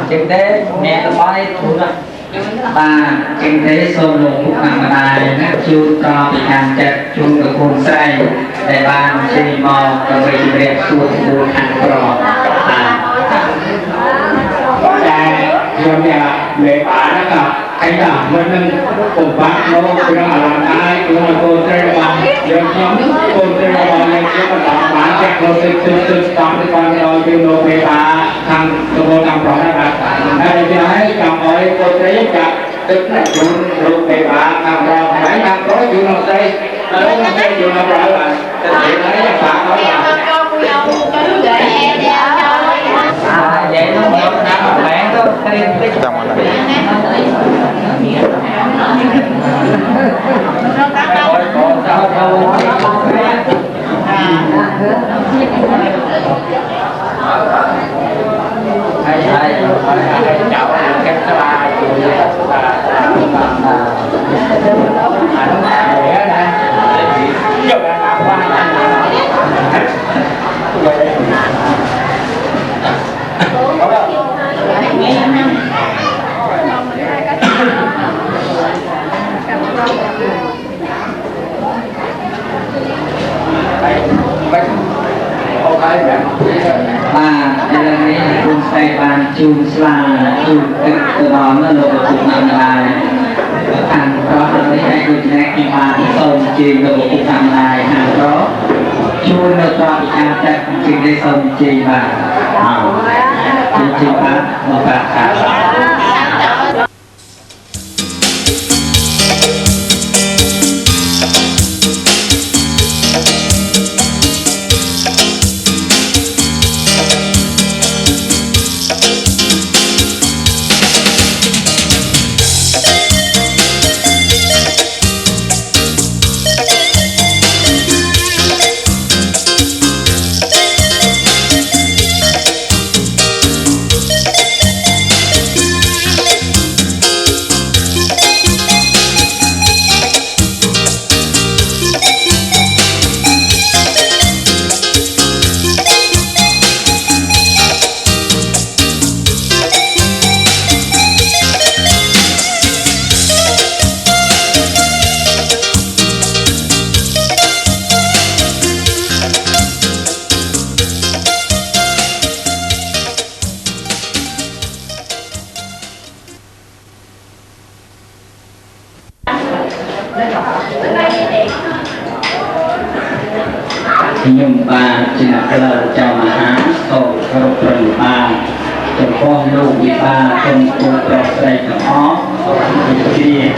chừng thế mẹ nói chú ạ bà chừng thế sâu lục làm bài chú cho bị hàng chặt chú được hôn say để bàn chỉ mò và bị việc xuống buồn hàng cỏ Yang lepas nak kaya menang obat lo kena alat kena kontrol yang kontrol yang kita dapat cek lo tutup sampai kalau yang lo lepasทางตัวทางปลอดภัยได้ที่ไหนทางอ้อยคนใช้จับตึกนั่งอยู่โรงพยาบาลทางเราไหนทางร้อยอยู่เราใช้แล้วเราใช้อยู่เราปลอดภัยแต่เดี๋ยวนี้ฝากเขาว่าvậy nó nhiều năm bạn có trong rồi bà đây làคุณใส่บานจูนสลาจูนตึกตัวน้องนั่นเราถูกนำลายทางเพราะเราได้ให้คุณแม่ที่บานส่งจีนเราถูกนำลายทางเพราะจูนเราต้องการจะจีนได้ส่งจีนมาจริงๆครับมาฝากครับnhưng bà chỉ là cái lời chào mà há tổ cầu phần bà trong con lưu bị bà trong cuộc trò xây của nó thì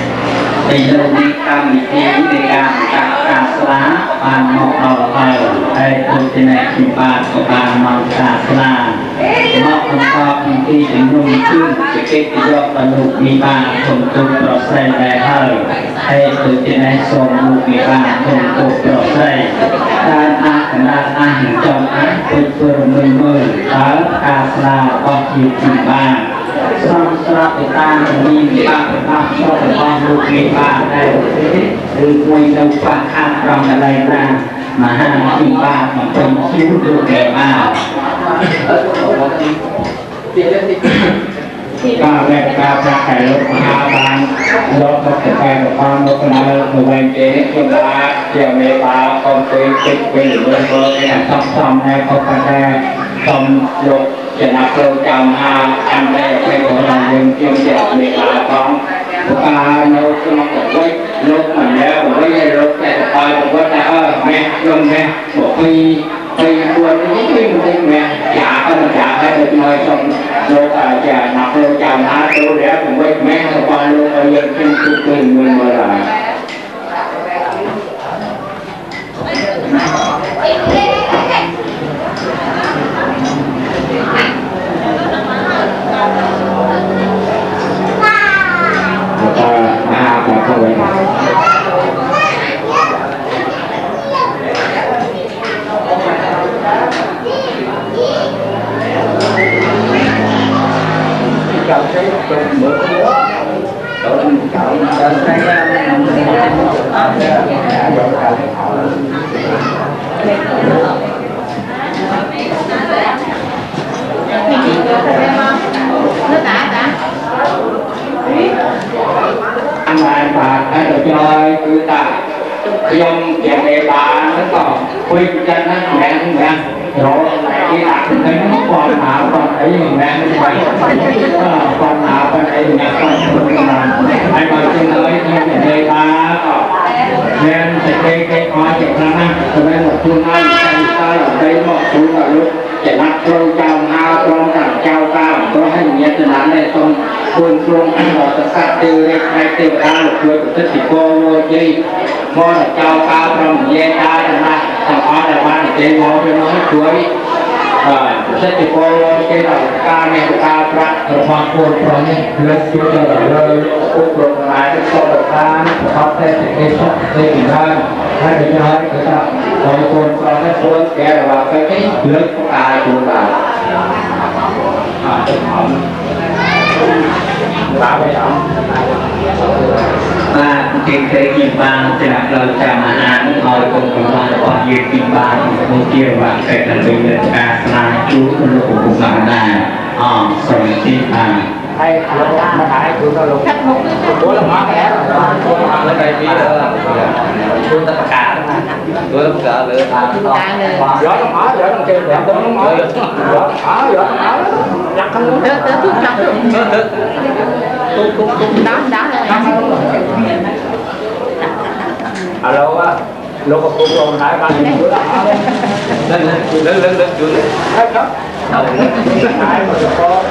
đây lâu đi cam bị thế để cam cả lá bà mọc đầu thờ đây tôi thế này thì bà của bà mọc cả lá mọc không có khi đến nông chương chỉ kết thì do bà lưu bị bà trong cuộc trò xây đại thờ đây tôi thế này xong lưu bị bà trong cuộc trò xâyการอาขนาดอาหินจอมอันเป็นเพื่อมือตาคาสลาออกอยู่ที่บ้านสร้างสระไปตามมีบ้านเป็นบ้านชอบเป็นบ้านลูกมีบ้านได้หรือมวยเราฟังข้ามรองอะไรนะมาห้ามที่บ้านมันเป็นคิ้วดูแลบ้านก็แรกการจะขายรถมาบางรถก็จะไปกับความรถนาหมู่บ้านเจ๊ที่มาเที่ยวเมตาคอมตีติดเป็นเบอร์เนี่ยซ่อมให้เขาไปได้ซ่อมรถจะนับโลจำอาอันได้ไปของเราเรื่องเที่ยวเที่ยวเมตาของการรถก็มาบอกว่ารถเหมือนแล้วบอกว่ารถแต่ไปบอกว่าแต่แม่ลงแม่บอกไปควรที่ขึ้นที่แม่จ่าก็มาจ่าให้เลยน้อยส่งโลกาจ่านับโลจำอาตัวแล้วผมว่าแม่สบายโลกเอาเย็นขึ้นขึ้นเมื่อไร nhom chuyện đề bà nó còn quy chân nó mẹ rồi lại đi làm cái nó còn nào còn ấy mình mẹ mình vậy còn nào còn ấy nhà con làm ai mà trên nơi như đề bà nên cái khó chuyện đó cho nên một phương án ta là đây một phương là lúc chỉ nắp trâu trao ha trâu thẳng trao ta có hình như thế nào đây xong phương phương anh họ sẽ sát tiêu đây hai tiêu ta một người của tất cả cô gì mua là trao cao trong dây ta là thằng họ là ba để mua cho nó chuối tất cả cô cái đầu ca này ca ra rồi hoa cô rồi lên chú cho rồi cũng rồi lại cái số đầu ta họ sẽ cái số đây thì hơn hai đứa chơi cái sao rồi cô cho cái cô kẻ là cái lớn của ta chúng ta bảo vệ ông và trên thế kim bang thì là lời chào mà án ngồi cùng cùng con của việt kim bang một chiều và sẽ là bình luận ca là chú của cùng bạn là sòng chi bang hay nó phải chú nó luôn bố là má bé rồi lên đây đi chú tất cả chú tất cả nữa gió nó mở gió nó kêu đẹp nó mở gió mở gió nó mở đặt không alo lúc mà cũng còn hai ba nghìn nữa lên chú hết đó hai mà có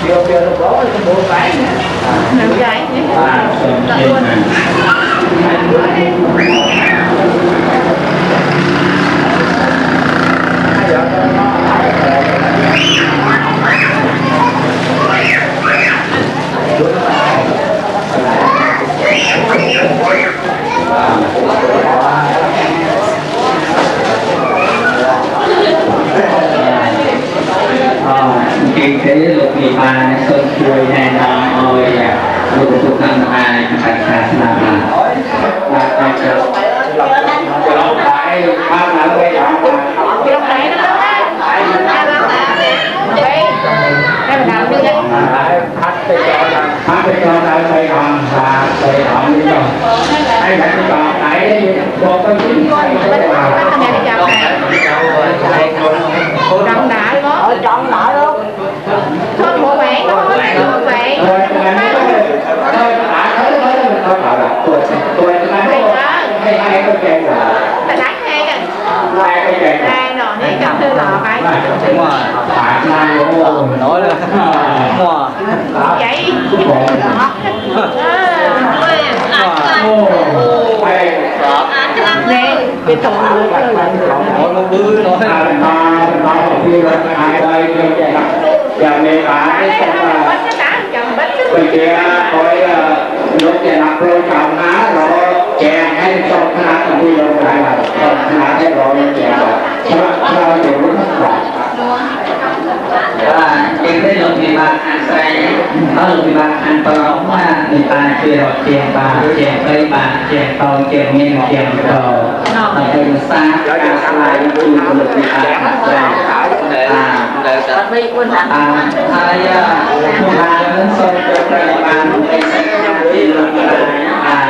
chiều chiều nó có cái bộ váy sòng chi khi thế lục bị ba sơn chui hay nó ôi lục thuộc năng ai phải khá là phải mang lại cái đó phát cái cho lại Sài Gòn và Sài Gòn đi rồi hay phải đi còn tại một cái chính trọng đại đó trọng đại luôn thôi bộ bạn đó bạn ta đánh hay kìa hai nọ này cầm thư lọ phải nói lên vậy nè cái thùng nói một bữa nói hai đây giờ này phải bây giờ coi lúc giờ nạp rồi chồng á rồi chè hay xong cái nát là đi đâu lại là cái nát thế rồi chè sao nhiều lúc và trên thế lục bị ba ăn say có lục bị ba ăn to ống mà người ta chưa rồi chèn ba chèn cây ba chèn tàu chèn nghiêng chèn đầu ở bên xa cả lại cũng lục bị ba ăn say hai ba đến sông cho cây ba cây xanh đi lục bị ba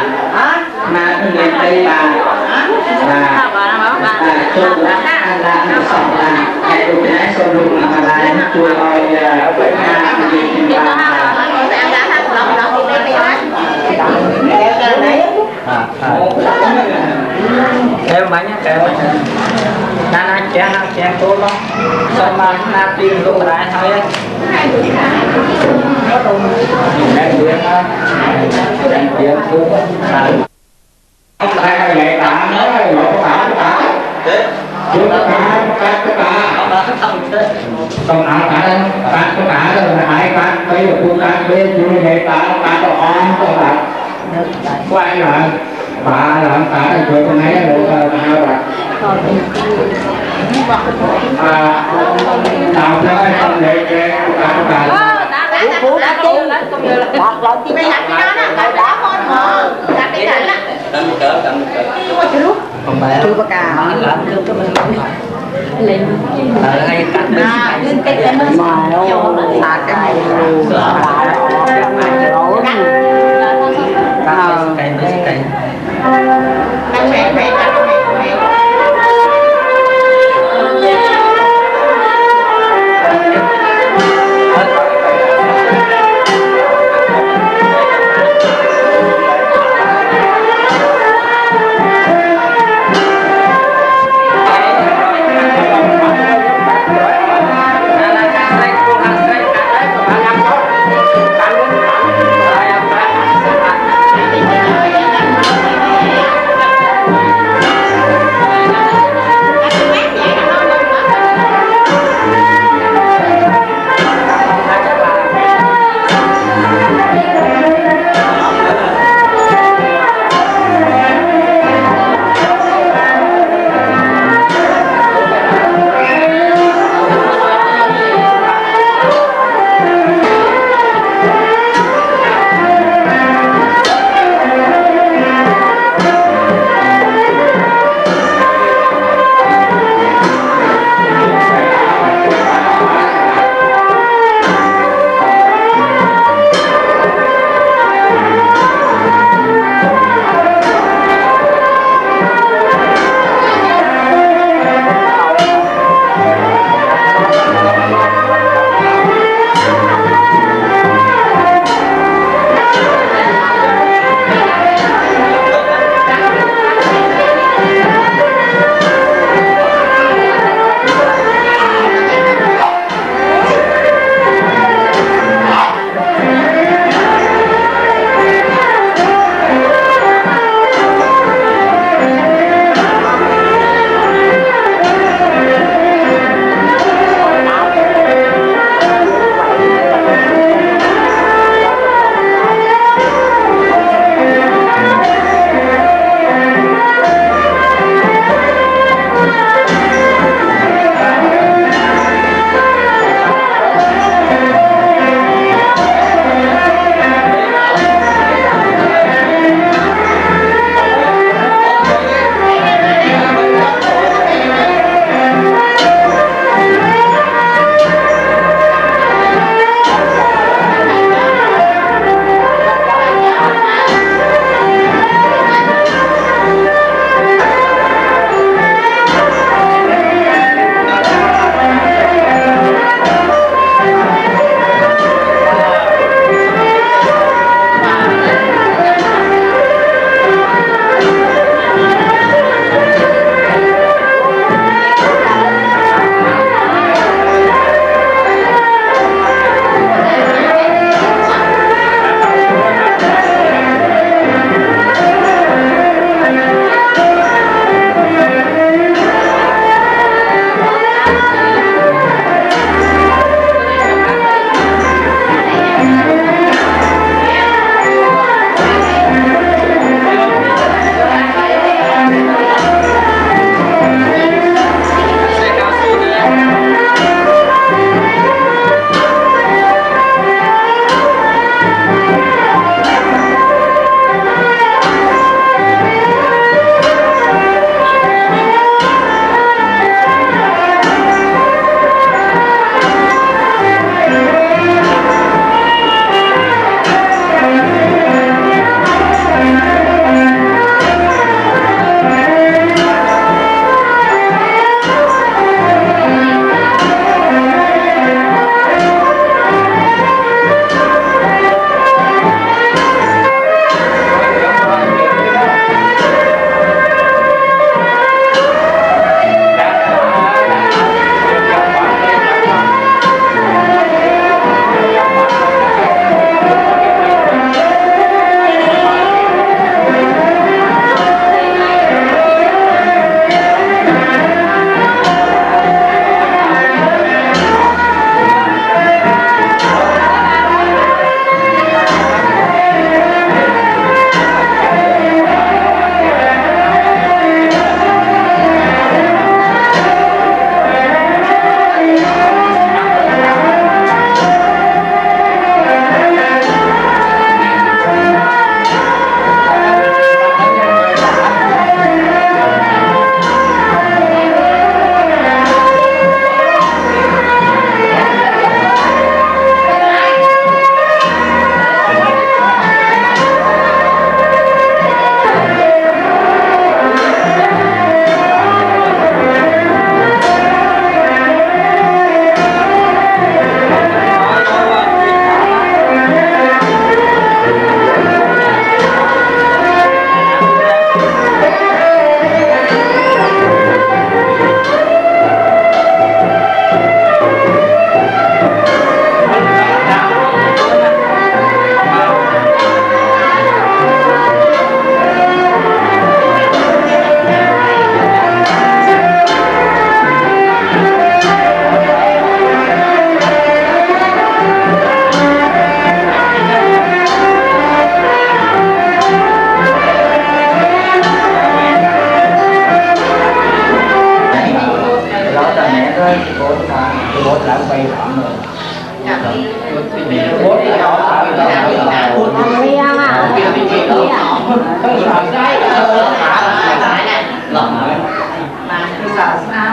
mà người cây ba cho ăn là nó sống là hay được cái số lượng mà lại nó chui rồi với nhà thì kéo bánh kéo na chén tốt lắm xong mà na tiền luôn lại thôi đang tiền xuống không phải là vậy cả nói là cả chúng ta còn nào cả tất cả rồi hai cái bây giờ chúng ta bây giờ người ta có on có là quay lại bà làm cả rồi cái này được nào rồi nào tới không để cả Bố đã tiêu bọt lọt đi mày làm cái đó nè cậu đó con mà làm cái cảnh á chưa có cả lên hay cắt lên cái nó mà xả cái cái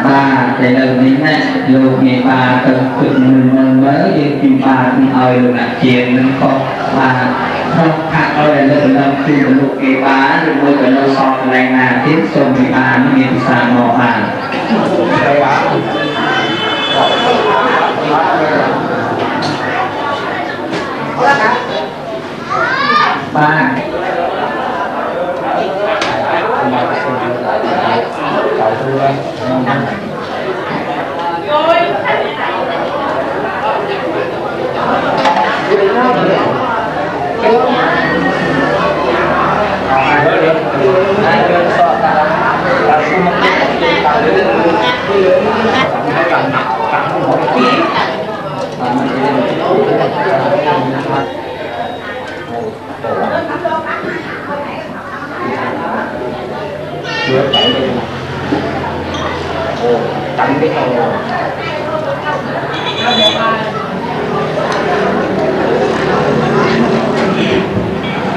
ba cái lời mình này lúc ngày ba cần tự mình mới như tìm ba cũng ơi lúc nào chuyện mình không ba không khác ơi là lúc nào khi lúc ngày ba lúc mới cái lâu sọt này là tiếp xong ngày ba nó nghe xa mò bàn ba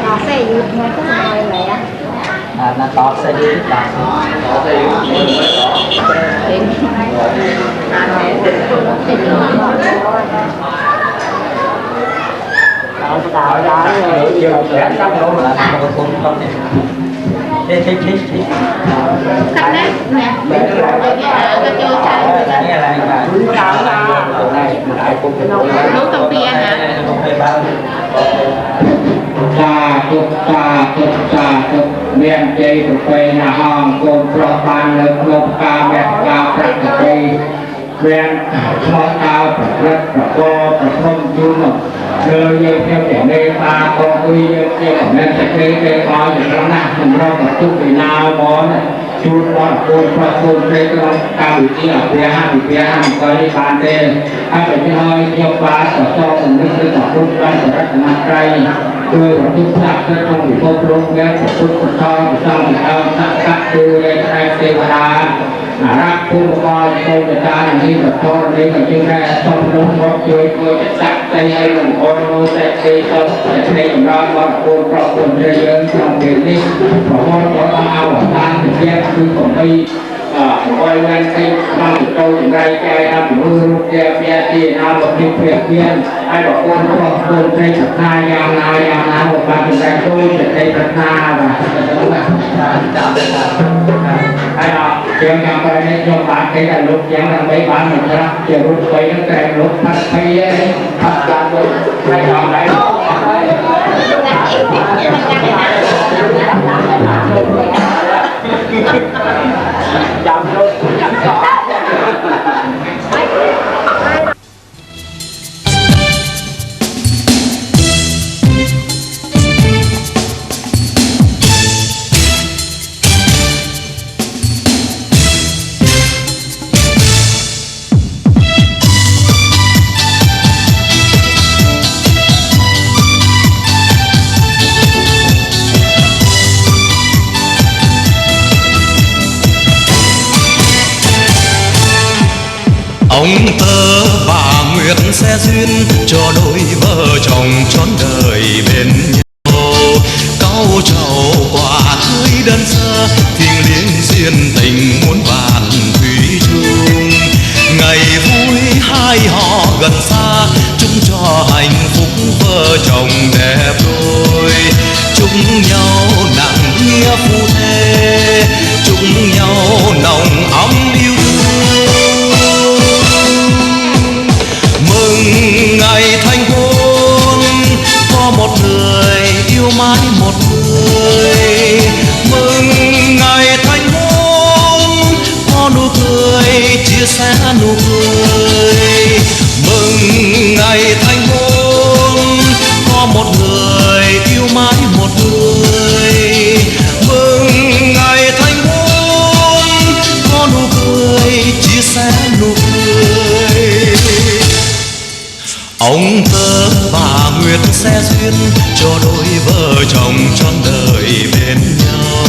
nó sẽ giúp người ta nói lại á nó to sẽ đi đặt cắt đấy nè cái chơi nấu tàu bia hả ta tục miền tây tục về nhà hòn cồn pro ban lực lục ca mẹ ca praktik miền khó cao rất có không chú mộc nơi như theo trẻ đây ta có uy như của nên sẽ đây có những lắm nè mình lo tập trung về nào món chú món cồn pro cồn đây có cao vị trí ở phía hai có đi bàn đây hai phải đi hơi nhiều ba sở cho mình nước cái tập trung ban của rất là trai tôi và chúng ta sẽ không bị vô luôn nghe của tôi của tôi trong các tôi đây hai tê đá rác phun coi tôi người ta là đi vật cho đây là chúng ta trong lúc một chơi tôi sẽ đặt tay hay làm con tôi sẽ đi tôi sẽ thấy chúng ta một cô pro cùng chơi dân trong biển đi và con có ao ở tan thì em cứ còn đi coi lên khi mang được câu chúng ta chơi làm mưa kia kia thì nào một cái việc kia ai bảo con pro cùng chơi thật na giang một bạn chúng ta tôi sẽ thấy thật na và ai đó chuyện làm cái này cho bạn cái là lúc giang là mấy bạn mình ra chờ lúc quay nó kèm lúc phát hay phát ra luôn ai đó đấy chậm luôn ông tơ bà nguyệt sẽ duyên cho đôi vợ chồng trọn đời bên nhau cao trầu quả cưới đơn sơ thiêng liêng duyên tình muôn vàn thủy chung ngày vui hai họ gần xa chúc cho hạnh phúc vợ chồng đẹp đôi chúc nhau nặng nghĩa phu thê chúc nhau nồng ấm yêu ngày thành hôn có một người yêu mãi một người mừng ngày thành hôn có nụ cười chia sẻ nụ cười mừng ngày thành hôn có một người yêu mãi một người mừng ngày thành hôn có nụ cười chia sẻ nụ cười ông tơ bà nguyệt sẽ duyên cho đôi vợ chồng trọn đời bên nhau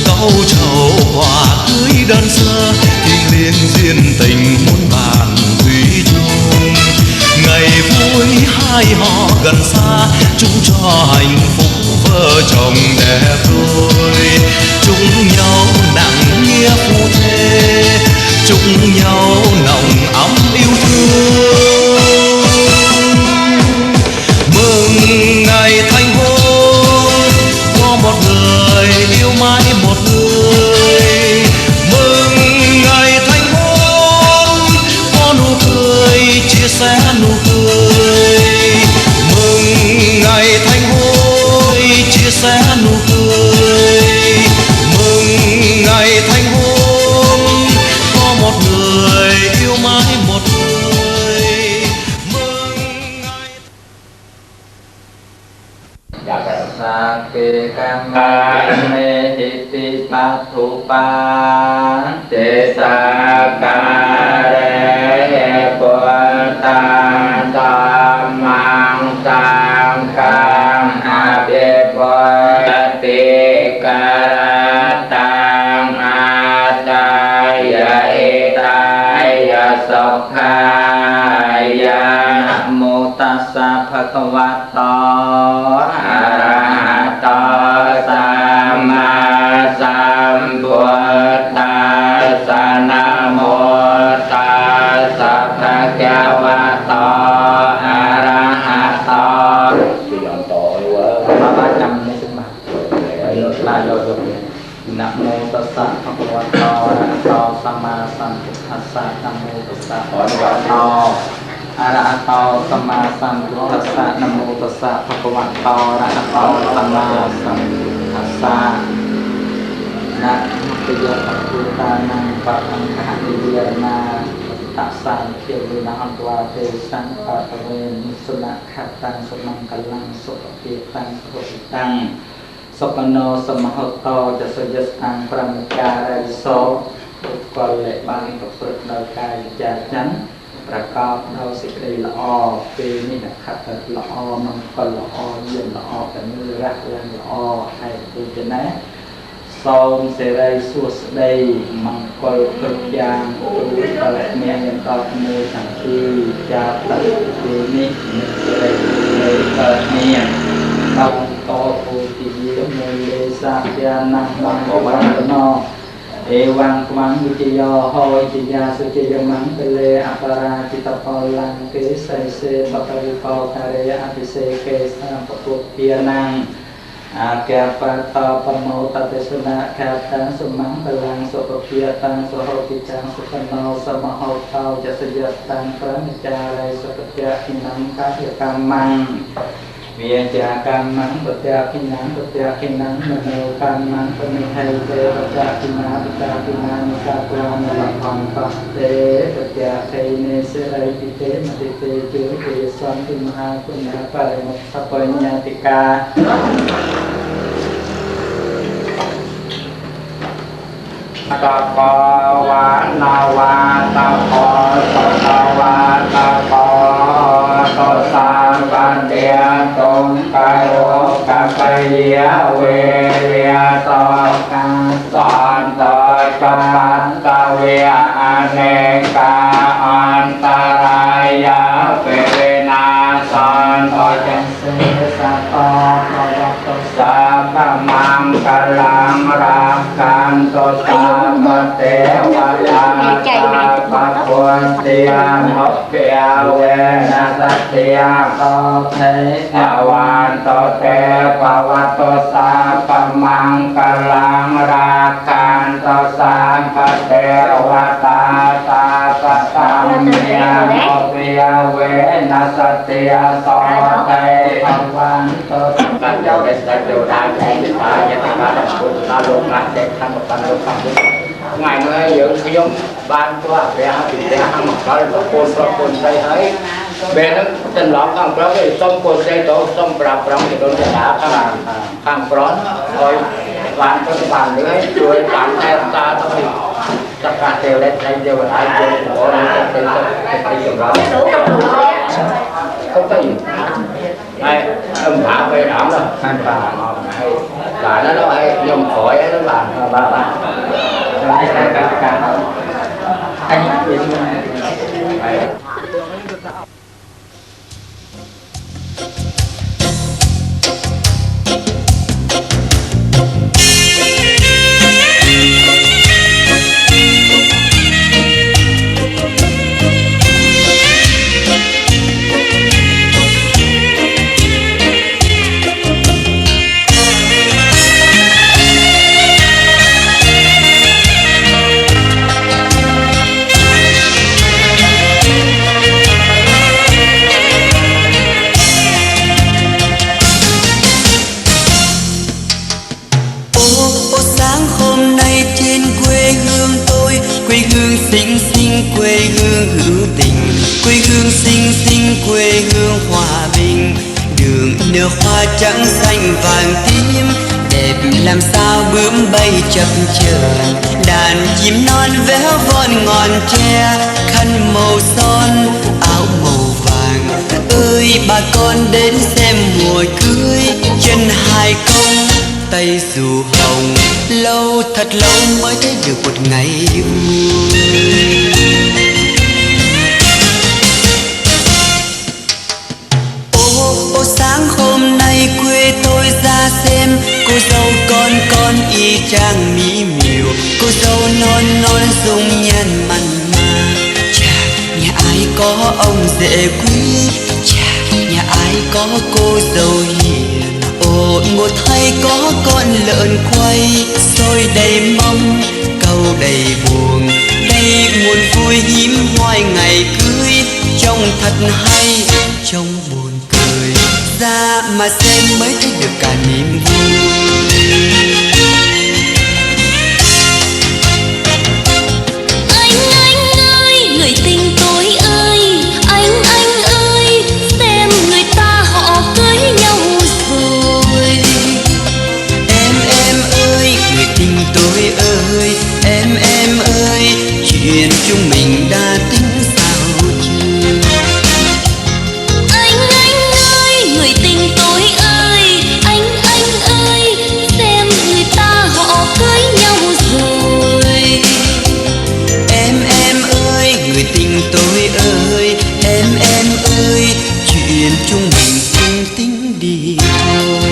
câu trầu quả cưới đơn sơ thiêng liêng duyên tình muôn vàn thủy chung ngày mai họ gần xa chúc cho hạnh phúc vợ chồng đẹp đôi chúc nhau nặng nghĩa phu thê chúc nhau nồng ấm yêu thương mừng ngày thành hôn có một người yêu mãi một người mừng ngày thành hôn có nụ cười chia sẻ nụ cười mừng ngày thành hôn chia sẻ nụ cười mừng ngày thành hôn có một người yêu mãi một người mừng ngày sa kê cam mê hi ti pa thu pa Te sa ca re po ta ta mang sang khang a be po te ca tang a ta ya e ta ya so kha yaนะโมตัสสะภะคะวะโต อะระหะโตสัมมาสัมพุทธัสสะนะโมตัสสะภะคะวะโตอะระหะโตที่ยอนโตเว้ย มาบ้านจำในสมัครลายโยนะโมตัสสะภะคะวะโตอะระหะโตสัมมาสัมพุทธัสสะนะโมตัสสะภะคะวะโตอะระหะโตสัมมาสัมพุทธัสสะนะโมตัสสะภะคะวะโตอะระหะโตสัมมาสัมพุทธัสสะนะติยะปัจจุตานังปะอังคหะนิเยนาตัสสะเทวินะอันตวาเตสังปะตะเวนิสุนะขัตตังสุมังกัลลังสุปฏิตังสุขิตังสปโนสมหตโตจะสยสังปรมิการิโสทุกคนเลยบางประพฤติโดยกายจากนั้นประกอบโดยสิ่งใดละอปีนี้นะครับละอมันก็ละอเย็นละอแต่มือรักเรื่องละอให้ดูจะนะសូមសេរីសួស្តីមង្គលគ្រប់យ៉ាងទូតលអ្នកយ៉ាងតបមួយទាំងពីរចាតទីនេះមានសេរីនៃកើតមានដល់តពុទិយាមួយលេសាយាណាស់បងបានណោเอวังควังวิจโยโหจิยาสุจิยมังเปเลอปราจิตปลังเกสเสปปริโภคาเรอภิเษเกสัมปปุเพียนังอาแกปะตาปโมตัตสุนะแคตังสุมังพลังสุปเพียตังสุโหติจังสุขโนสมโหเตาจะสยตังพระมิจาไรสุปเพียขินังคัจกรรมังเวียจากรรมังปัจจาขินังปัจจาขินังมโนกรรมังปณิไทเตปัจจาขินาปัจจาขินานิกาตวานิลังพังปัสเตปัจจาเทเนเสไรติเตมติเตจุเตสัมปิมหาปุญญาปะเรมุขปัญญาติกาตะโกวานาวาตะโกตะนาวาตะโกตะสามปันเดียตงกายโรกัปเยเวเรียตอกาสอนตอจัปปันตะเวียอเนกาอันตรายาเปเรนาสอนตอจันเสสะตอภวะตุสัพพมังคลังรักขันตุสัพพเทวตาสัพพพุทธิยมกเปียเวนัสเตียโตเทภวันโตเทภวตุสัพพมังคลังรักขันตุสัพพเทวตาสัพพธัมมิยมกเปียเวนัสเตียโตเทภวันโตสัจเจ้าเดชสัจเจ้าได้แห่งตาญาติมาดับบุญตาลงรักเด็กทำปันลงฟังบุญngày nay dưỡng sử dụng ban qua về hai vị hàng một cái là cồn say ấy về nó tình lắm hàng đó thì xong cồn say tổ xong bạc bạc thì đôi đã hàng bón rồi bạn cho bạn nữa rồi bạn em ta thôi tất cả đều đấy đây đều là ai đều có cái dùng đó không có gì này âm hạ về đảm rồi hai bà nó hay dùng khỏi nó bà anh nở hoa trắng xanh vàng tím đẹp làm sao bướm bay chập chờn đàn chim non véo von ngọn tre khăn màu son áo màu vàng ơi bà con đến xem mùa cưới chân hai công tay dù hồng lâu thật lâu mới thấy được một ngày vui. Ô sáng hôm nay quê tôi ra xem cô dâu con y chang mỹ miều cô dâu non non dung nhan mặn mà chà nhà ai có ông rể quý chà nhà ai có cô dâu hiền ồ một thay có con lợn quay xôi đầy mâm câu đầy buồn đây nguồn vui hiếm hoi ngày cưới trông thật hay trông buồn cười ra mà xem mới thấy được cả niềm vui. Anh ơi người tình tôi ơi anh ơi xem người ta họ cưới nhau rồi. Em ơi người tình tôi ơi em ơi chuyện chúng mình đã tính sao chưa. Anh ơi người tình tôi ơi anh ơi xem người ta họ cưới nhau rồi. Em ơi người tình tôi ơi em ơi chuyện chúng mình không tính đi thôi.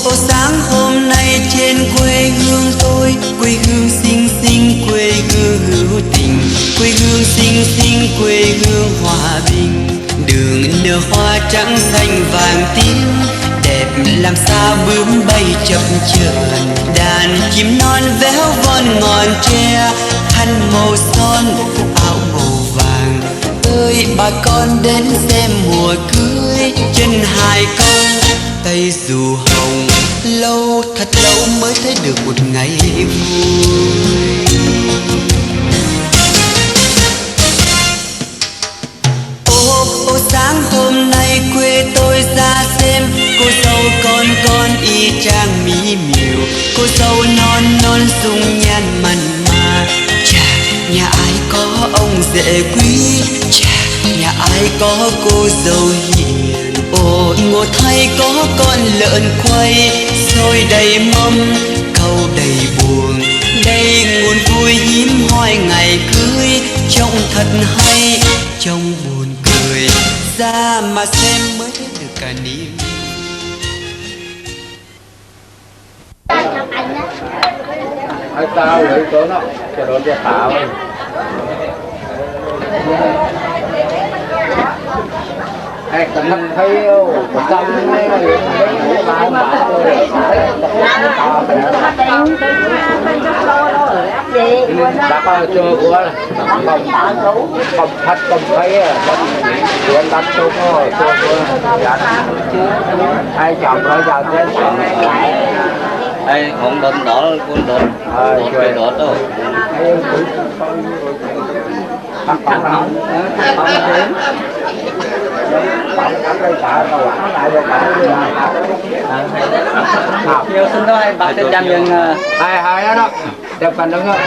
Ô sáng hôm nay trên quê hương tôi quê hương xinh xinh quê hương hữu tình quê hương xinh xinh quê hương hòa bình đường nở hoa trắng xanh vàng tím đẹp làm sao bướm bay chập chờn đàn chim non véo von ngọn tre khăn màu son áo màu vàng ơi bà con đến xem mùa cưới chân hai công tay dù hồng lâu thật lâu mới thấy được một ngày vui. Ô sáng hôm nay quê tôi ra xem cô dâu con y chang mỹ miều cô dâu non non dung nhan mặn mà chà nhà ai có ông rể quý chà nhà ai có cô dâu hiền ồ một thay có con lợn quay xôi đầy mâm câu đầy buồn đây nguồn vui hiếm hoi ngày cưới trông thật hay trông buồn cười ra mà xem mới thấy được cả niềm. Ai tao lấy chỗ nó cho nó cho thảo ai cần thăm thấy tâm này đã có chưa của không thắt không thấy chuyện đặt chỗ có ai chọn nó vào thế ai không định đỡ quân định về đỡ đâu nhiều xin thôi bạn sẽ chăm dừng hai hai đó đẹp phần đúng không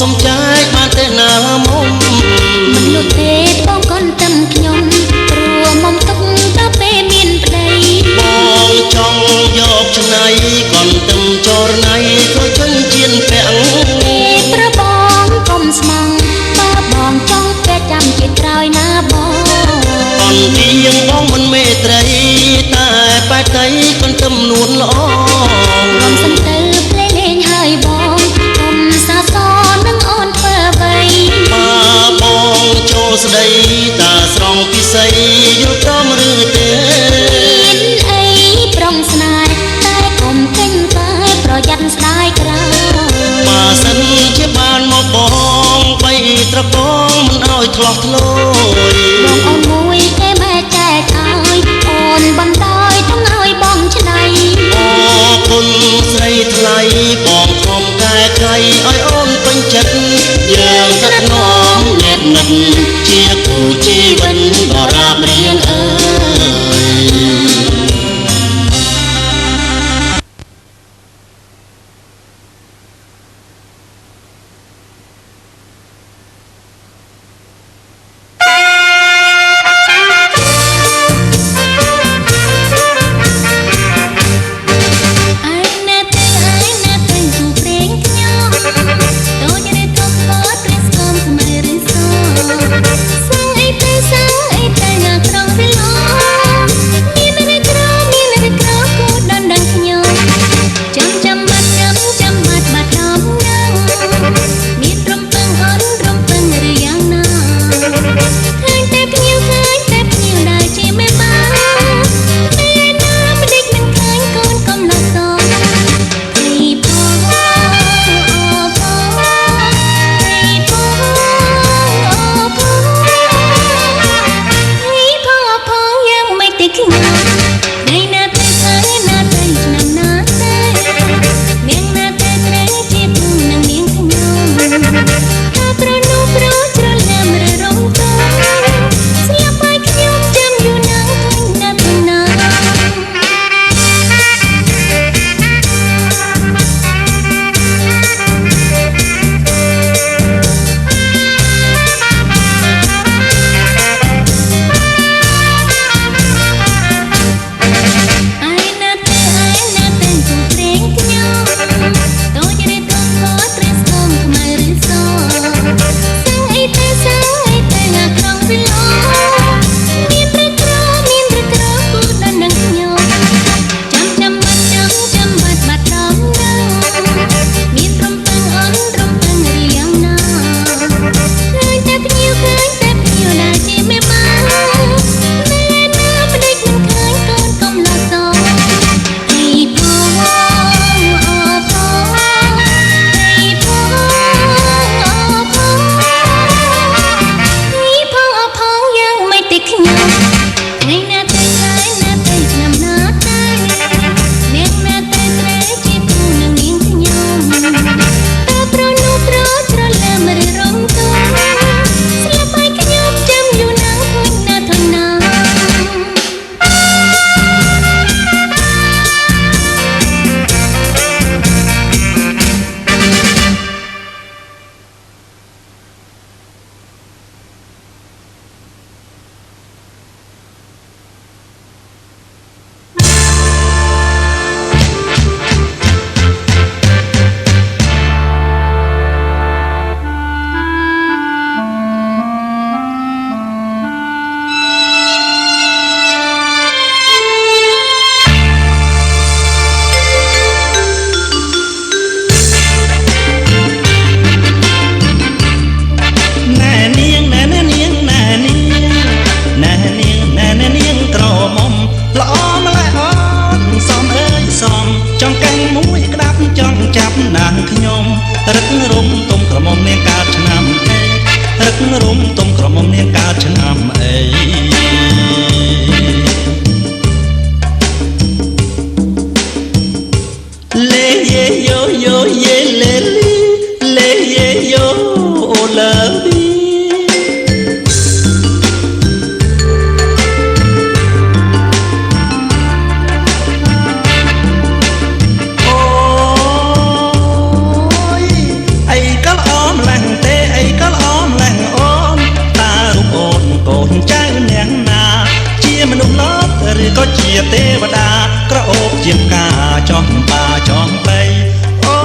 សំចែកបានទេណាមុំមិនលុតទេបងកូនtâmខ្ញុំព្រោះមុំទុកដល់ពេលមានប្តីបងចង់យកឆ្នៃកូនទំចរណៃធ្វើជញ្ជៀនពាក់ប្របងកុំស្មងបើបងចង់ពេលចាំជាក្រោយណាបងអនទៀងបងមិនមេត្រីតែបែកតីកូនទំនួនល្អរំសិនទៅភ្លេងលេងហើយបងកុំសាសនឹងអូនធ្វើអ្វីមកបងចូលស្ដីតាស្រង់ពិសីយល់ព្រមឬទេមានអីប្រុងស្នេហ៍តែកុំកិញតែប្រយ័ត្នស្ដាយក្រោយបើសិនជាបានមកបងបីត្រកងមិនឲ្យធ្លោះធ្លោយបងអូនមួយគេបែកចែកឲ្យអូនបណ្ដោយទាំងឲ្យបងឆ្នៃអរគុណស្រីថ្លៃបងខំកែໄຂឲ្យអូនពេញចិត្តយើងស្និទ្ធនាំញាតិមិត្តជាគូជីវិតបរាបរៀងអើយអីក៏ល្អម្ល ជាផ្កាចោះបាចោះបីអូ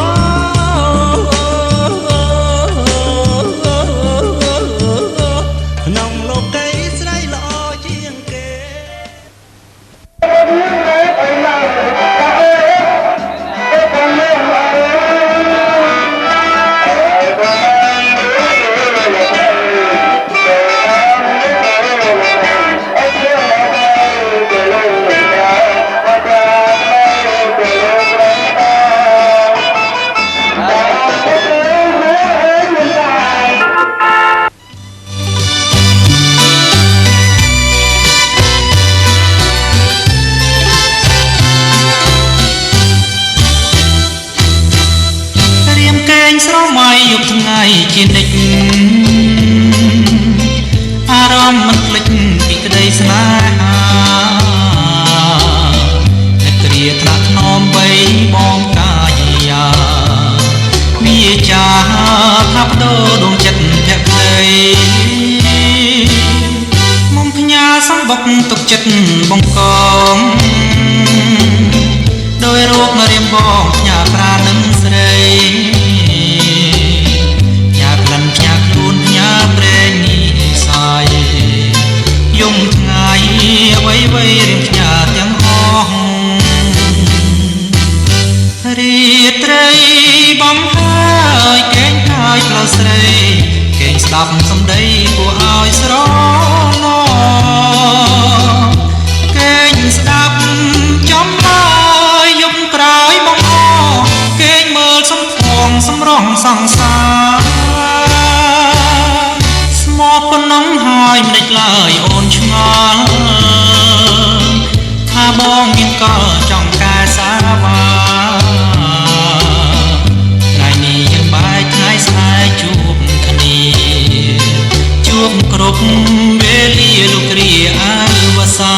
ក្នុងលោកីស្រីល្អជាងគេ ស្រមៃយប់ថ្ងៃជានិច្ចអារម្មណ៍មិនភ្លេចពីក្តីស្នេហាតែគ្រាថ្នាក់ថ្នមបីបងកាយាវាចាថាបដូរដួងចិត្តភក្តីមុំផ្ញើសំបុកទុកចិត្តបង្កងដោយរោគរៀមបងផ្ញើប្រាណនឹងស្រីផ្ញើខ្លួនផ្ញើព្រេងនេះសាយយំថ្ងៃអ្វីៗរៀងផ្ញើទាំងអស់រាត្រីបំហើយកេងកាយផ្លូវស្រីកេងស្ដាប់សម្ដីគួរឲ្យស្រណោកេងស្ដាប់ចំហើយយំក្រោយបងអកេងមើលសំភងសំរងសង្សារមកប៉ុណ្ណឹងហើយមិនដេចឡើយអូនឆ្ងល់ថាបងមានកលចង់កែសាបាថ្ងៃនេះយើងបែកថ្ងៃស្អែកជួបគ្នាជួបគ្រប់វេលាលោកគ្រាអវសា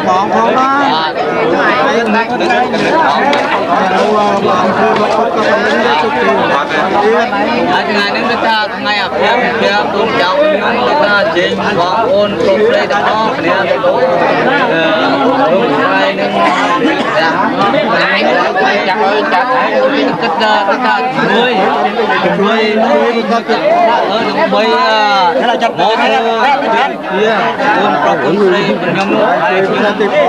បងផងណាថ្ងៃនេះទៅថាថ្ងៃអាភិបជាកូនចៅខ្ញុំទៅថាជេងបងអូនគ្រប់ព្រៃទាំងអស់គ្នាទៅលោកហើយនឹងចាក់ហើយគិតថាមួយក៏គិតដើម្បីចាត់មកអូនប្រុសអូនស្រីខ្ញុំហើយខ្ញុំទីបង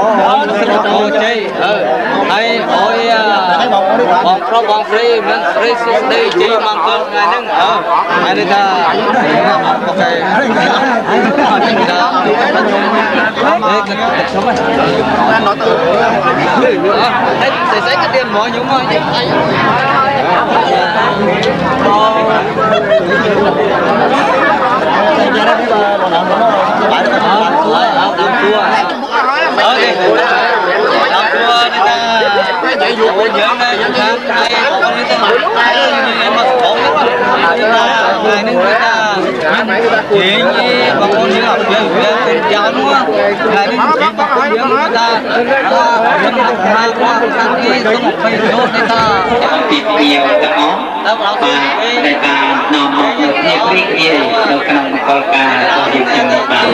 អូជ័យហើយអើយបងប្រុសបងស្រីមិនស្រីសុខស្ដីជ័យមកទៅថ្ងៃហ្នឹងហើយនេះថាអូខេហើយគិតខ្ញុំណាត់ទៅហើយស្អីក៏ទៀមមកខ្ញុំមកពីពីទាំងអស់បាទដែលបាននាំមកនេះរីករាយនៅក្នុងមង្គលការរបស់យើងទាំងបាទ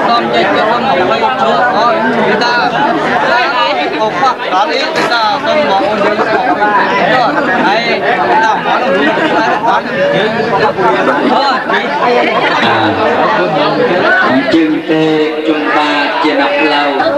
សូមចេញចូលមកវិញជួបអរគុណតា một phát đó đi chúng ta không bỏ ôn dưỡng cho đây là món đồ gì chúng ta bán chương tê chung ba chia nọc lâu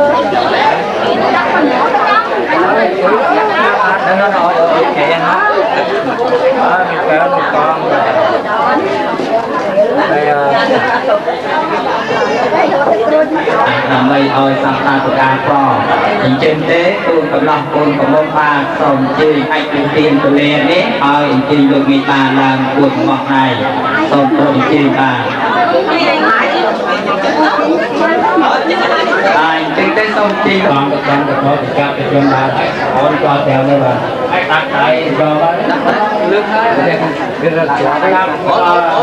mày thôi sang ta của ta có những trên tế tuôn cầm lòng tuôn cầm mông pha xong chơi hay tiền tiền của lên đấy thôi chơi được người ta làm cuộc ngọt này xong tôi chơi ta trên tế xong chơi còn có thì các cái chuyên gia họ cho theo đây là hãy đặt tay cho nước cái rất là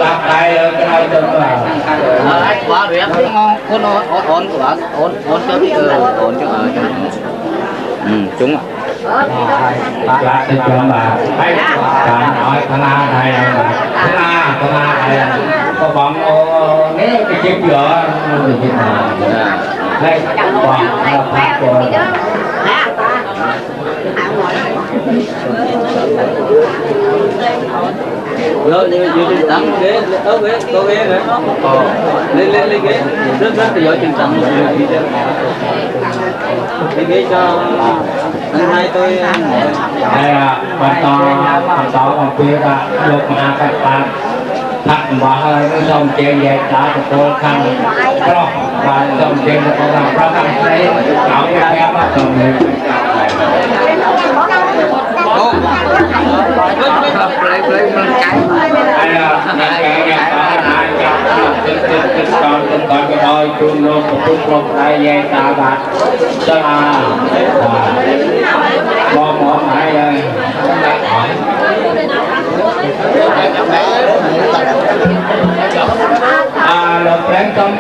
đặt tay cái này được anh quá rồi em ngon con ổn của bạn ổn cho đi ổn cho ở chúng ạ là cái chuyện là hãy nói thằng nào này thằng nào này có bọn nếu cái chiếc vợ thì như nào đây còn là phát của rồi như tặng ghế ở ghế có ghế nữa lên ghế rất là giỏi chừng tặng đi ghế cho anh hai tôi đây là phần to còn kia là được mà các bạn thật và hơi nó xong chơi về đã được tôi khăn đó và xong chơi được con làm ra thằng đấy cậu cái em á xong rồi còn cái đôi chung luôn một chút luôn đây về ta bạc cho là bỏ lại đây lực lên trong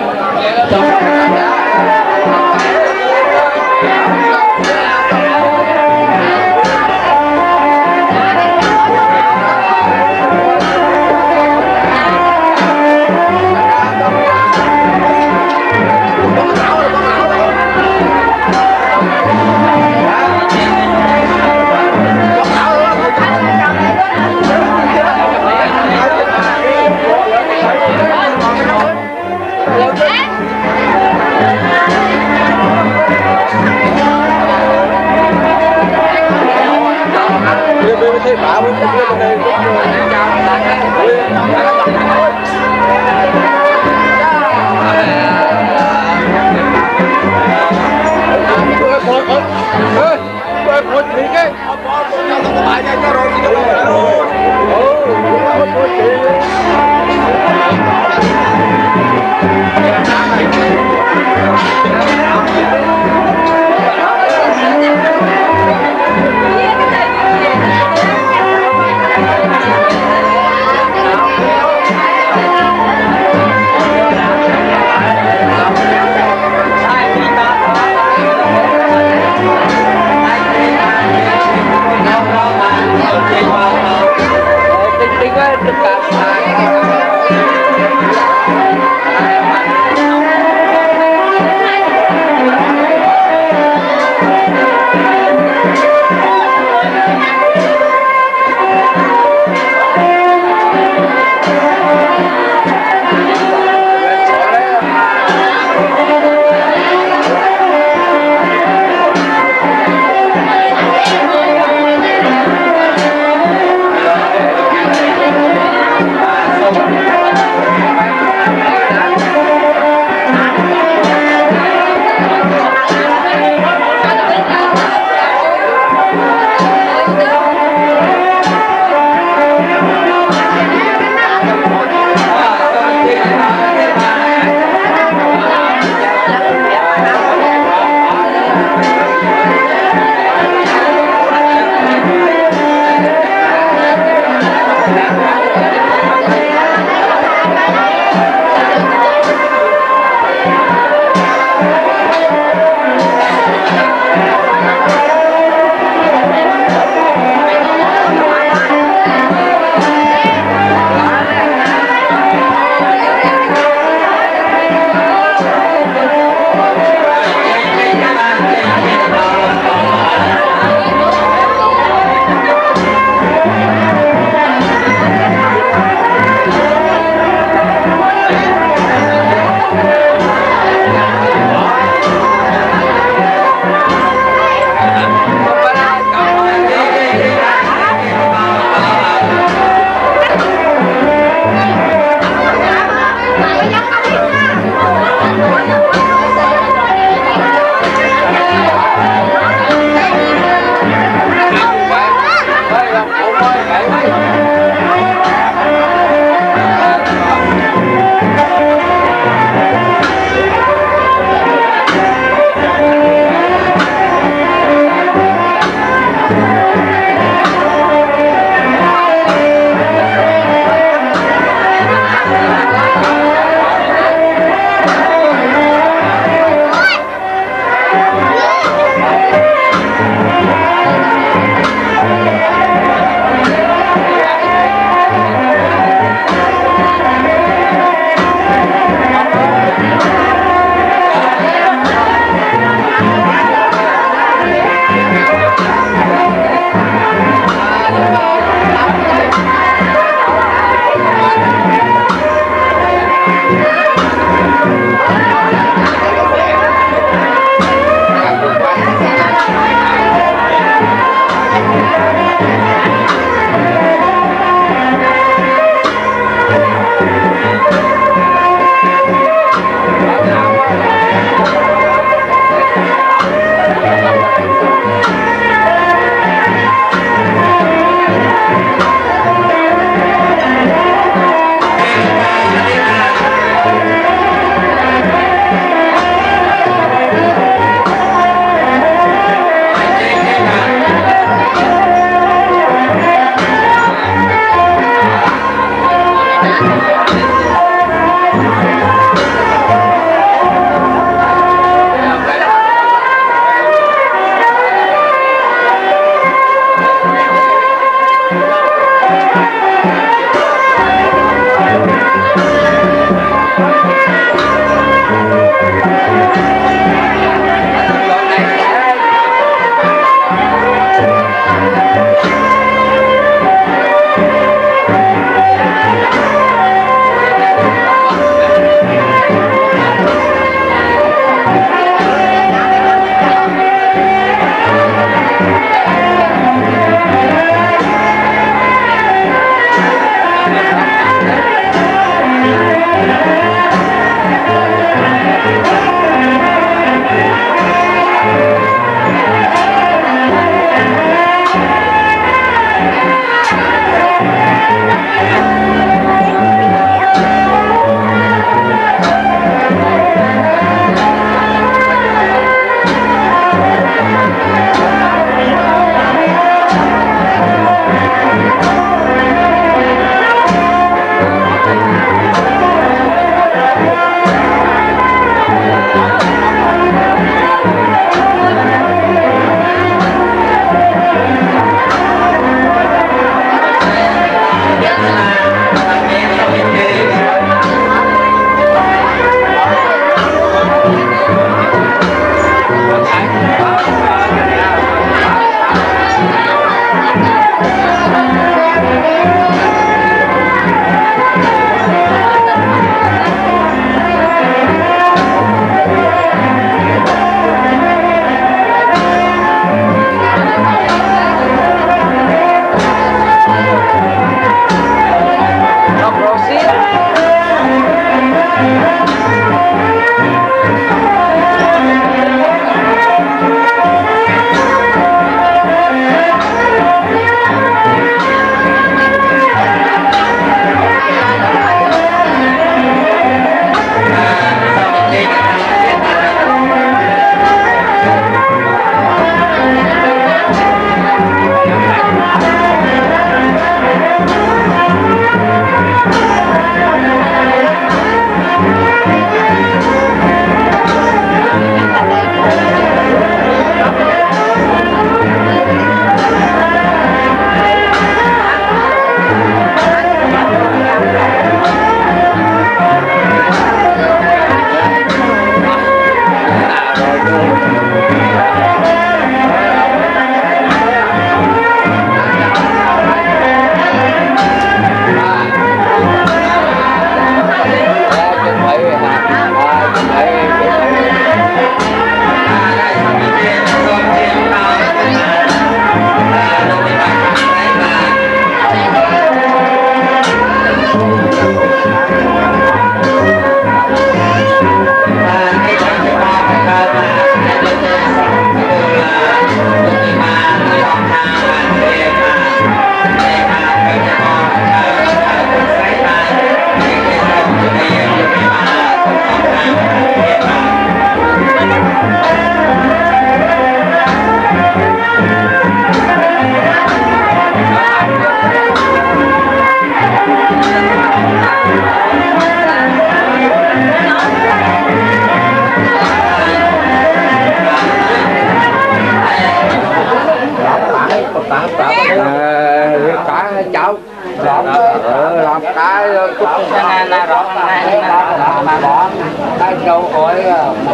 cả cháu làm cái cúc này là rọt này là rọt cái châu ổi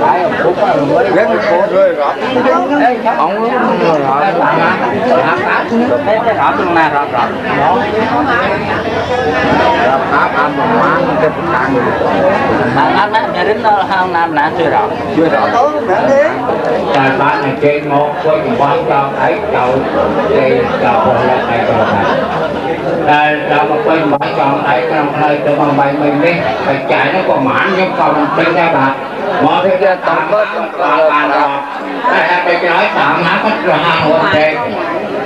cái cúc mới rất cố rồi rọt ông rọt rọt luôn nè rọt rọt ăn mà ăn cái càng ăn nhà đến đó hàng năm là chưa rọt tại bạn này trên một cái quan trọng ấy cầu thì cầu là cái cầu này là một bên bạn chọn đấy trong thời từ bằng bài mình đi phải chạy nó còn mãn nhưng còn bên ra bạn mọi thứ ra tổng bớt bàn rồi đây là cái nói tạm há có là hàng hồn đề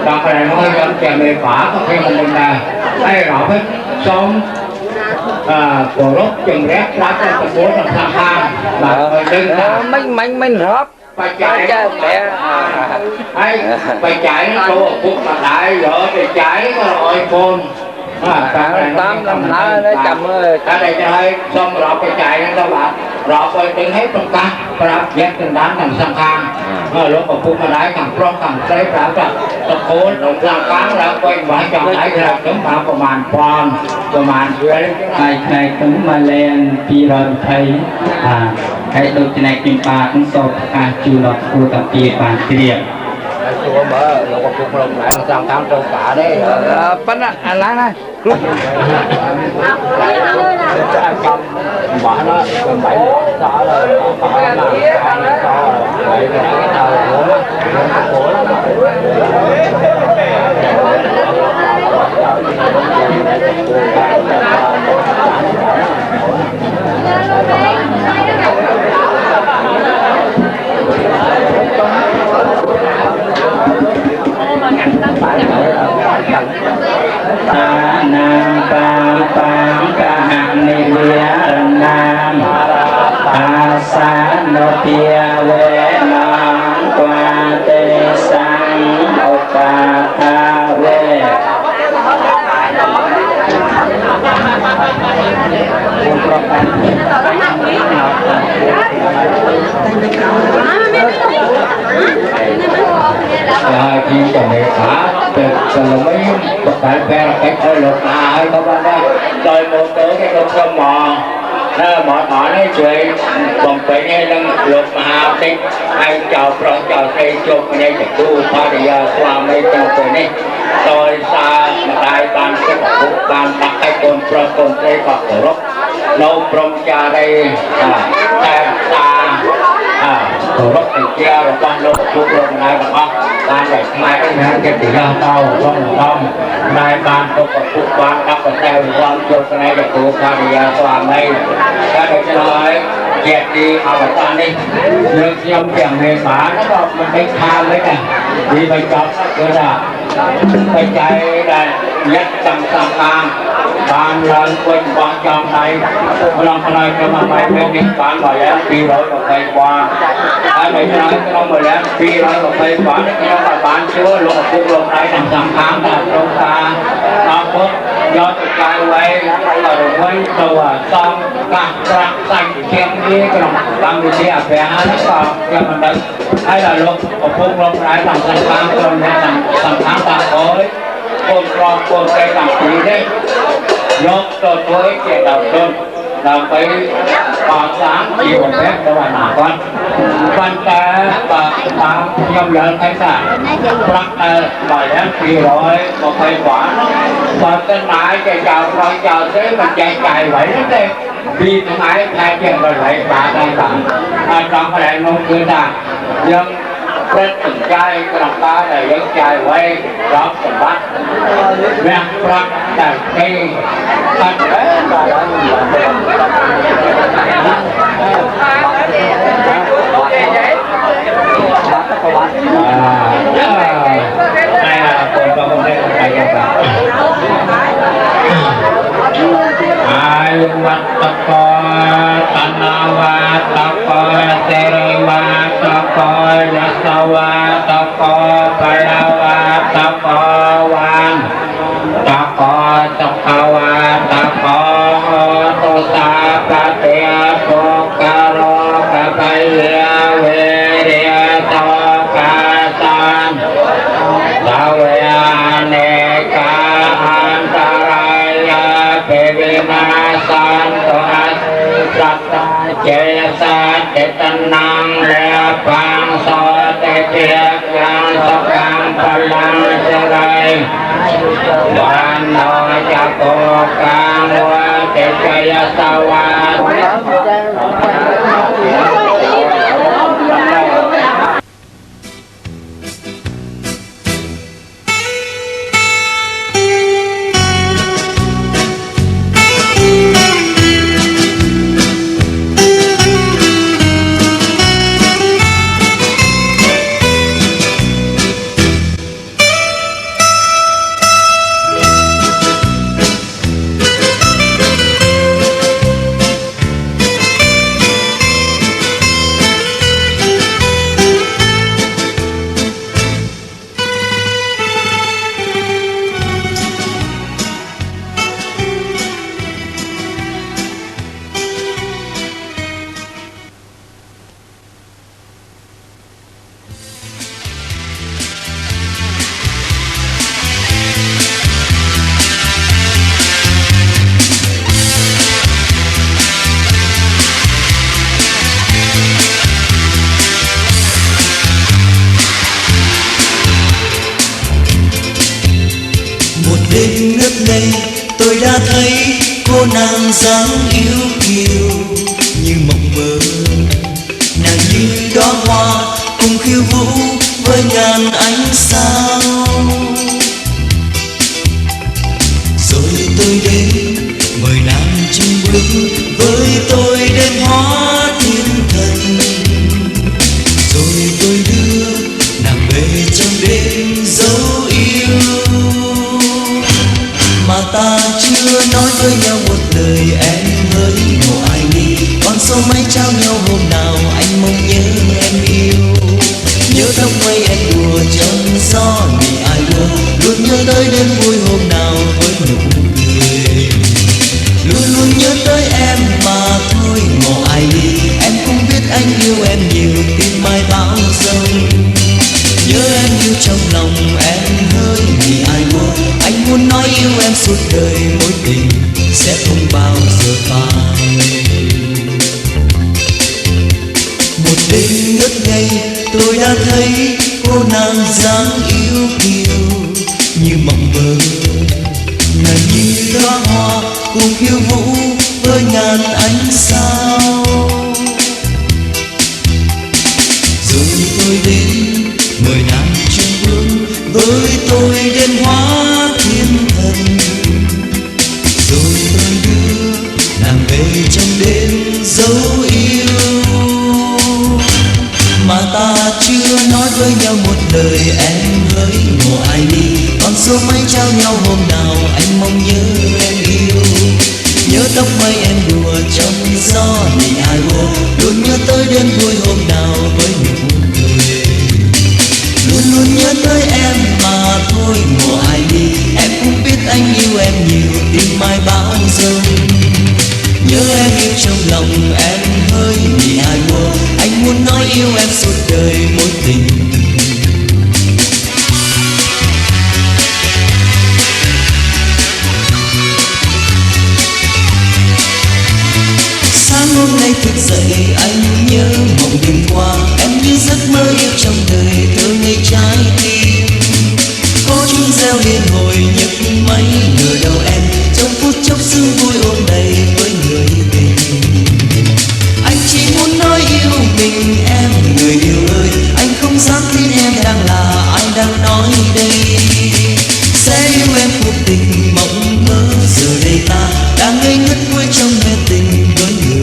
đọc cái này nó hơi dẫn chèm bề phá có khi mình là đây rõ hết sống của lúc chừng rét lá cho thành phố làm sao ham mà mình rớp phải chạy phải chạy nó đồ phút mà đại vợ thì chạy nó rồi phôn tám năm lá nó chậm ơi cái này cho hơi xong rồi phải chạy nó đâu bạn rồi phải đứng hết trong ta rồi dắt từng đám thằng sang khang lúc mà phút mà đại thằng pro thằng trái ra rồi tập phố động ra cán ra quay vài chọn đại ra chúng taประมาณnày cũng mà lên pi rồi thấy hãy được cái này kim ba cũng so chu lọt khu tập pi bàn tiệm chùa mở nó có phục lồng lại sang tháng trâu cả đấy bắt anh lái này bỏ nó bảy đó là nam pam pam ca hạng ni lia nam sa no tia ve nam qua te sang opa ta ve khi chồng này phá từ mấy tại phe là cái thôi lục ai có bên đó rồi một tới cái con sông mò mọi thọ nói chuyện còn phải nghe năng lục mà đi ai chào pro chào cây chụp ở đây tu pa đi qua mấy chào tuổi này rồi xa đại ban cái cục ban đặt cái con pro con cây bạc cổ lâu prom cha đây ta cổ rốc thì kia rồi con lục chụp rồi này mà ban để mai cái này cái tỷ lệ tao không mai ban có cục ban đặt ở đây quan chụp cái này để tu pa đi qua mấy cái này cho nói dẹp đi ở bên đi nước nhâm chẳng hề phá nóบอกมันไม่คาเลยนะดีไปจับก็ได้ไปใจได้ยัดจังสังกามบานเลินคนวางจองในพลังพลังจะมาไปเป็นนิพพานบ่อยแล้วปีร้อยกว่าไปกว่าถ้าไม่ใช่ก็ต้องหมดแล้วปีร้อยกว่าไปกว่านี่ก็ต้องบานเชื้อลงคุกลงไรจังสังขารนะตรงตาตาพดยอดใจไว้เราไว้ตัวซ้อมกักรักใส่เทียมนี้ก็ต้องบางทีอาจจะหาแล้วก็ยังมันได้ให้เราลงคุกลงไรจังสังขารคนในสังขารตาโอยคนรองคนใจต่างปีได้ยกตัวตัวเกี่ยวกับต้นเราไปปากสามกี่วันแรกตะวันหนาก่อนวันแต่ปากสามยำเยินไอ้สัตว์ปลักบ่อยแล้วปีร้อยบอกไปหวานตอนต้นไม้จะเจ้าคอยเจ้าซื้อมันใจใจไหวนั่นเองปีต้นไม้แทนเกี่ยวกับไหลปลาได้ต่างจองอะไรลงคือต่างยังเป็นถึงใจกระตาแต่ยังใจไว้รับสมบัติแม่ปลักแต่ที่ตัดเอ๊ะđây làคนก็ไม่ได้ไปกันแบบอายุวัตโกตนาวัตโกเสริวัตโกยสวัตโกปะละวัตโกวันตโกตโกวัตโกตุสาปะเตโกกะโรกะปะเยเวเรโตกะสัน chế sa chế tân năng lệ phang so tế thiệt yang so cam phá lăng sơ rây đoàn nội cha cô ca mua tế chế sa hoa đêm ngất ngây tôi đã thấy cô nàng dáng yêu kiều như mộng mơ, nàng như đóa hoa cùng khiêu vũ với ngàn ánh sao. Rồi tôi đến mời nàng chung bước với tôi đêm hóa thiên thần, rồi tôi đưa nàng về trong đêm dấu yêu. Mà ta chưa nói với nhau một lời em hỡi ngộ ai đi, con số mấy trao nhau hôm nào anh mong nhớ em yêu. Nhớ tóc mây anh đùa trong gió vì ai buồn, luôn nhớ tới đêm vui hôm nào với nụ cười. Luôn luôn nhớ tới em mà thôi ngộ ai đi, em cũng biết anh yêu em nhiều tim mai bão giông. Nhớ em yêu trong lòng em hỡi vì ai buồn, anh muốn nói yêu em suốt đời, mối tình sẽ không bao giờ phai. Một đêm ngất ngây tôi đã thấy cô nàng dáng yêu kiều như mộng mơ, nàng như đóa hoa cùng khiêu vũ với ngàn ánh sao. Rồi tôi đến mời nàng chung bước với tôi đêm hóa thiên thần, rồi tôi đưa nàng về trong đêm dấu yêu. Mà ta chưa nói với nhau một lời em hỡi ngộ ai đi, con số mấy trao nhau hôm nào anh mong nhớ em yêu. Nhớ tóc mây em đùa trong gió vì ai buồn, luôn nhớ tới đêm vui hôm nào với nụ cười. Luôn luôn nhớ tới em mà thôi ngộ ai đi, em cũng biết anh yêu em nhiều tim mai bão giông. Nhớ em yêu trong lòng em hỡi vì ai buồn, anh muốn nói yêu em suốt đời mối tình. Sáng hôm nay thức dậy anh nhớ mộng đêm qua, em như giấc mơ yêu trong đời thơ ngây trái tim. Có chim reo liên hồi nhấc máy ngờ đầu em, trong phút chốc sương vui ôm đầy với người tình. Anh chỉ muốn nói yêu mình em người yêu ơi, anh không dám tin em đang là ai đang nói đây. Sẽ yêu em cuộc tình mộng mơ, giờ đây ta đang ngây ngất cuối trong mê tình với người.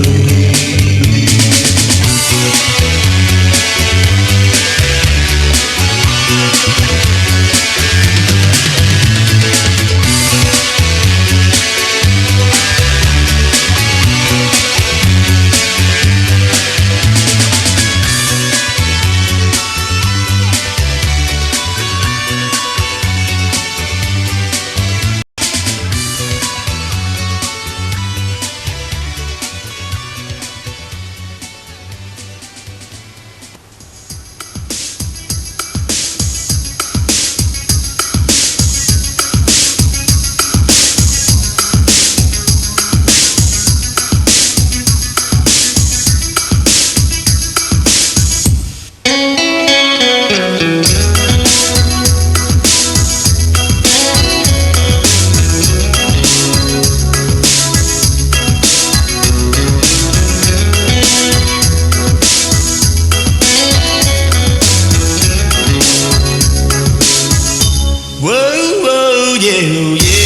yeah, yeah.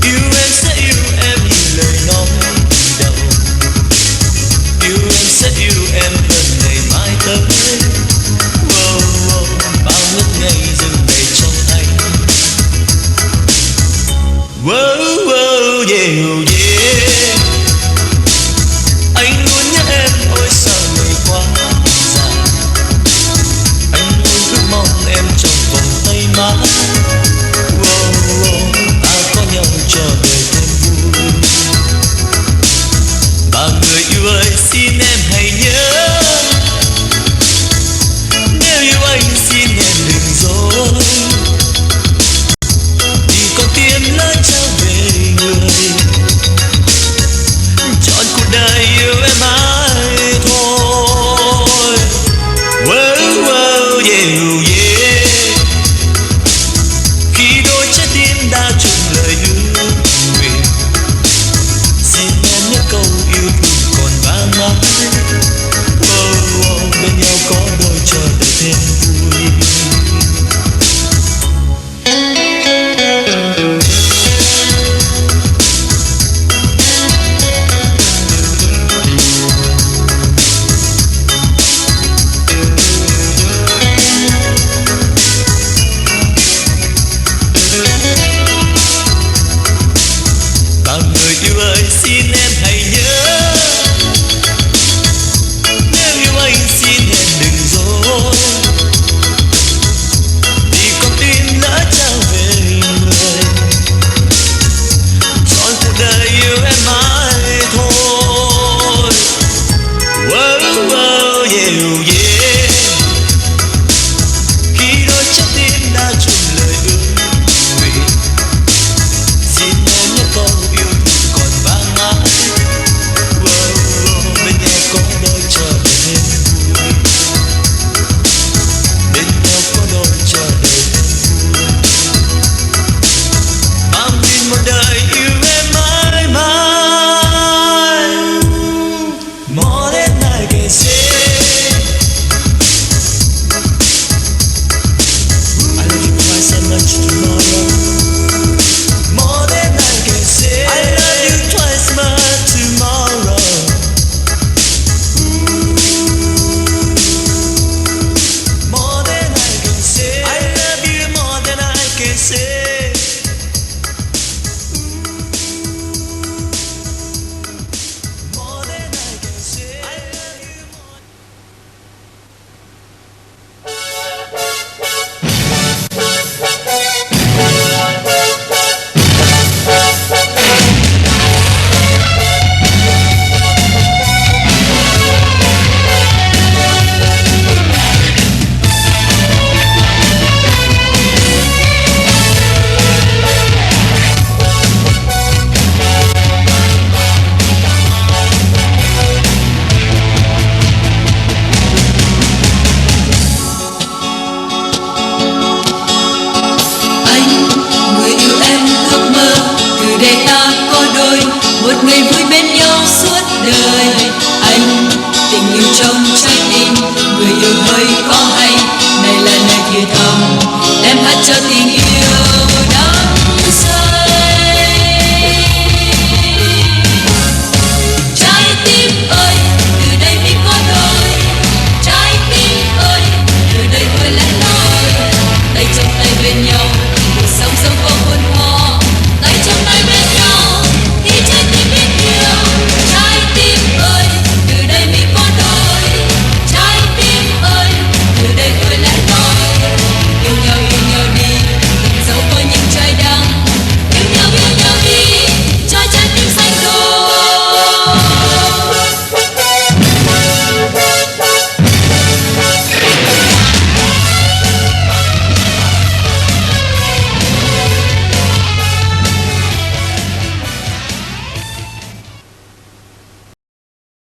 Yêu em sẽ yêu em như lời nói đầu. Yêu em sẽ yêu em hơn ngày mai tới. Wow, wow, bao ngất ngây dừng đầy trong anh. Wow, wow, yeah, yeah. Anh luôn nhớ em, ôi sao ngày quá dài. Anh luôn ước mong em trong vòng tay mãi. Wow, wow, ta có nhau cho đời thêm vui. Và người yêu ơi xin em hãy nhớ, nếu yêu anh xin em đừng dối. Vì con tim lỡ trao về người, chọn cuộc đời yêu em mãi thôi. Wow, wow, yeah, yeah. Khi đôi trái tim đã chung lời ước nguyện, xin em nhớ câu yêu thương còn vang mãi. Wow, wow, bên nhau có đôi cho đời thêm vui. Và người yêu ơi xin em hãy nhớ, nếu yêu anh xin em đừng dối. Vì con tim lỡ trao về người, chọn cuộc đời yêu em mãi thôi. Wow, wow, yeah, yeah. Khi đôi trái tim đã chung lời ước nguyện, xin em nhớ câu yêu thương còn vang mãi. Wow, wow, bên nhau có đôi cho đời thêm vui. Bên nhau có đôi cho đời thêm vui. Mang tin một đời yêu em mãi mãi. More than I can say. I love you twice as much tomorrow. More than I can say. I love you twice much tomorrow. More than I can say. I love you more than I can say. More than I can say. I love you more. Anh, người yêu em ước mơ, từ đây ta có đôi, một ngày vui bên nhau suốt đời. Anh, tình yêu trong trái tim, người yêu hơi có hay, này là lời thì thầm, em hát cho tim